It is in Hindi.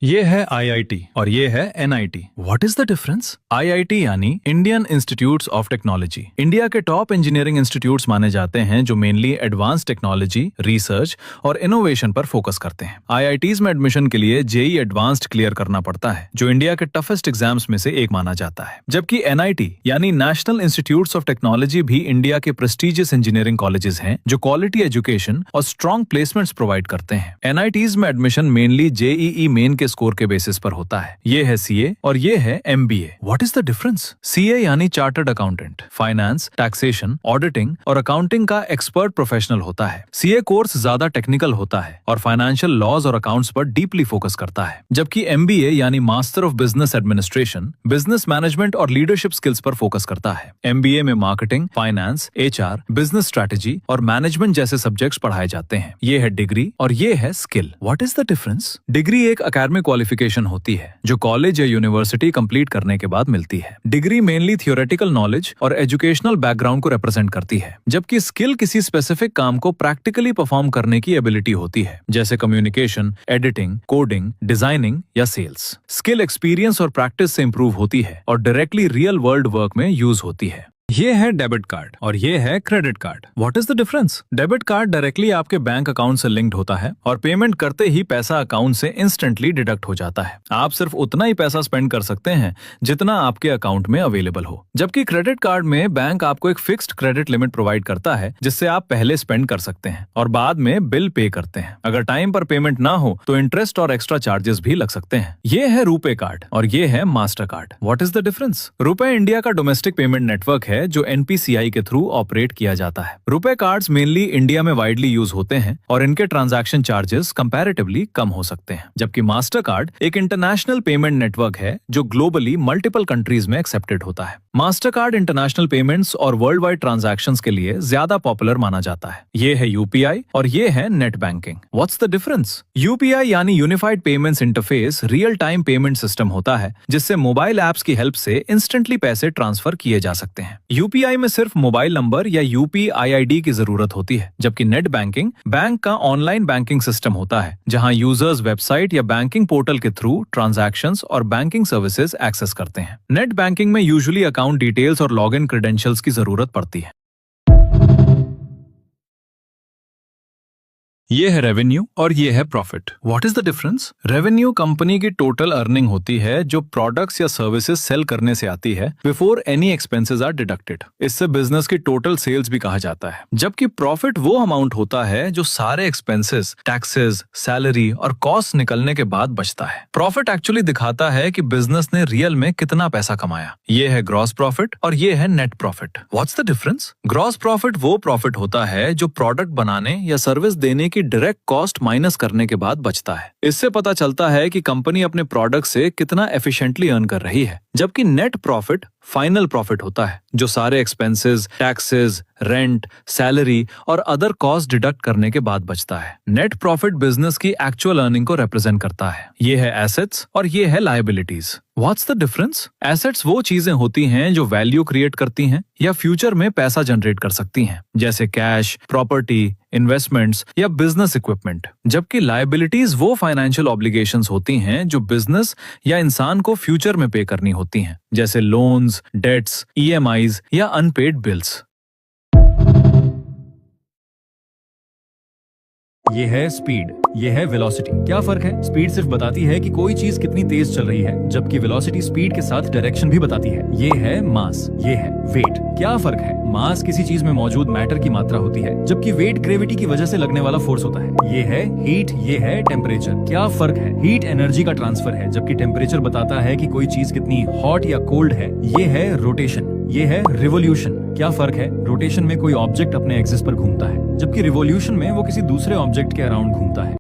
ये है आईआईटी और ये है NIT. What is the difference? IIT यानी Indian institutes of technology, India के टॉप इंजीनियरिंग इंस्टीट्यूट्स माने जाते हैं जो मेनली एडवांस टेक्नोलॉजी, रिसर्च और इनोवेशन पर फोकस करते हैं। आईआईटीज में एडमिशन के लिए जेईई एडवांस्ड क्लियर करना पड़ता है, जो इंडिया के टफेस्ट एग्जाम्स में से एक माना जाता है। जबकि एनआईटी यानी नेशनल इंस्टीट्यूट्स ऑफ टेक्नोलॉजी भी इंडिया के प्रेस्टिजियस इंजीनियरिंग कॉलेजेस हैं जो क्वालिटी एजुकेशन और स्ट्रॉन्ग प्लेसमेंट्स प्रोवाइड करते हैं। एनआईटीज में एडमिशन मेनली जेईई मेन के स्कोर के बेसिस पर होता है। ये है सीए और ये है MBA. What is the difference? CA यानी chartered accountant, finance, taxation, auditing और अकाउंटिंग का एक्सपर्ट प्रोफेशनल होता है। सीए कोर्स ज्यादा टेक्निकल होता है और फाइनेंशियल लॉज और अकाउंट्स पर डीपली फोकस करता है। जबकि एमबीए यानी master of business administration, business management और लीडरशिप स्किल्स पर फोकस करता है। एमबीए में marketing, finance, HR, business strategy और मैनेजमेंट जैसे सब्जेक्ट्स पढ़ाए जाते हैं। ये है डिग्री और ये है skill. What is the difference? Degree एक एकेडमिक क्वालिफिकेशन होती है जो कॉलेज या यूनिवर्सिटी कंप्लीट करने के बाद मिलती है। डिग्री मेनली थियोरेटिकल नॉलेज और एजुकेशनल बैकग्राउंड को रिप्रेजेंट करती है, जबकि स्किल किसी स्पेसिफिक काम को प्रैक्टिकली परफॉर्म करने की एबिलिटी होती है, जैसे कम्युनिकेशन, एडिटिंग, कोडिंग, डिजाइनिंग या सेल्स। स्किल एक्सपीरियंस और प्रैक्टिस से इंप्रूव होती है और डायरेक्टली रियल वर्ल्ड वर्क में यूज होती है। ये है डेबिट कार्ड और ये है credit card. What is the difference? Debit card directly आपके बैंक अकाउंट से लिंक्ड होता है और पेमेंट करते ही पैसा अकाउंट से इंस्टेंटली डिडक्ट हो जाता है। आप सिर्फ उतना ही पैसा स्पेंड कर सकते हैं जितना आपके अकाउंट में अवेलेबल हो। जबकि क्रेडिट कार्ड में बैंक आपको एक फिक्स्ड क्रेडिट लिमिट प्रोवाइड करता है, जिससे आप पहले स्पेंड कर सकते हैं और बाद में बिल पे करते हैं। अगर टाइम पर पेमेंट ना हो तो इंटरेस्ट और एक्स्ट्रा चार्जेस भी लग सकते हैं। ये है रुपे कार्ड और ये है master card. What is the difference? RuPay India का डोमेस्टिक पेमेंट नेटवर्क है जो एनपीसीआई के थ्रू ऑपरेट किया जाता है। रुपे कार्ड्स मेनली इंडिया में वाइडली यूज होते हैं और इनके ट्रांजैक्शन चार्जेस कंपैरेटिवली कम हो सकते हैं। जबकि मास्टर कार्ड एक इंटरनेशनल पेमेंट नेटवर्क है जो ग्लोबली मल्टीपल कंट्रीज में एक्सेप्टेड होता है। मास्टर कार्ड इंटरनेशनल पेमेंट्स और वर्ल्ड वाइड ट्रांजैक्शंस के लिए ज्यादा पॉपुलर माना जाता है। ये है यूपीआई और ये है net banking. What's the difference? UPI यानी unified payments interface real time payment system होता है, जिससे मोबाइल एप्स की हेल्प से इंस्टेंटली पैसे ट्रांसफर किए जा सकते हैं। यूपीआई में सिर्फ मोबाइल नंबर या यूपीआईआईडी की जरूरत होती है, जबकि नेट बैंकिंग बैंक का ऑनलाइन बैंकिंग सिस्टम होता है, जहां यूजर्स वेबसाइट या बैंकिंग पोर्टल के थ्रू ट्रांजैक्शंस और बैंकिंग सर्विसेज एक्सेस करते हैं। नेट बैंकिंग में यूजुअली अकाउंट डिटेल्स और लॉगिन क्रेडेंशियल्स की जरूरत पड़ती है। ये है रेवेन्यू और ये है profit. What is the difference? Revenue company की टोटल अर्निंग होती है जो प्रोडक्ट्स या सर्विसेज सेल करने से आती है before any expenses are deducted. इससे बिजनेस की टोटल सेल्स भी कहा जाता है। जबकि प्रॉफिट वो अमाउंट होता है जो सारे एक्सपेंसेस, टैक्सेस, सैलरी और कॉस्ट निकलने के बाद बचता है। प्रॉफिट एक्चुअली दिखाता है कि बिजनेस ने रियल में कितना पैसा कमाया। ये है ग्रॉस प्रॉफिट और ये है net profit. What's the difference? Gross profit वो प्रॉफिट होता है जो प्रोडक्ट बनाने या सर्विस देने की डायरेक्ट कॉस्ट माइनस करने के बाद बचता है। इससे पता चलता है कि कंपनी अपने प्रोडक्ट से कितना एफिशिएंटली अर्न कर रही है। जबकि नेट प्रॉफिट फाइनल प्रॉफिट होता है जो सारे एक्सपेंसेस, टैक्सेस, रेंट, सैलरी और अदर कॉस्ट डिडक्ट करने के बाद बचता है। नेट प्रॉफिट बिजनेस की एक्चुअल अर्निंग को रिप्रेजेंट करता है। ये है एसेट्स और ये है liabilities. What's the difference? Assets वो चीजें होती हैं जो वैल्यू क्रिएट करती हैं या फ्यूचर में पैसा जनरेट कर सकती हैं, जैसे कैश, प्रॉपर्टी, इन्वेस्टमेंट्स या बिजनेस इक्विपमेंट। जबकि लायबिलिटीज वो फाइनेंशियल ऑब्लिगेशंस होती हैं जो बिजनेस या इंसान को फ्यूचर में पे करनी होती हैं, जैसे लोन्स, डेट्स, ईएमआईज या अनपेड बिल्स। ये है स्पीड, ये है वेलोसिटी। क्या फर्क है? स्पीड सिर्फ बताती है कि कोई चीज कितनी तेज चल रही है, जबकि वेलोसिटी स्पीड के साथ डायरेक्शन भी बताती है। ये है मास, ये है वेट। क्या फर्क है? मास किसी चीज में मौजूद मैटर की मात्रा होती है, जबकि वेट ग्रेविटी की वजह से लगने वाला फोर्स होता है। ये है हीट, ये है टेम्परेचर। क्या फर्क है? हीट एनर्जी का ट्रांसफर है, जबकि टेम्परेचर बताता है कि कोई चीज कितनी हॉट या कोल्ड है। ये है रोटेशन, ये है रिवोल्यूशन। क्या फर्क है? रोटेशन में कोई ऑब्जेक्ट अपने एक्सिस पर घूमता है, जबकि रिवोल्यूशन में वो किसी दूसरे ऑब्जेक्ट के अराउंड घूमता है।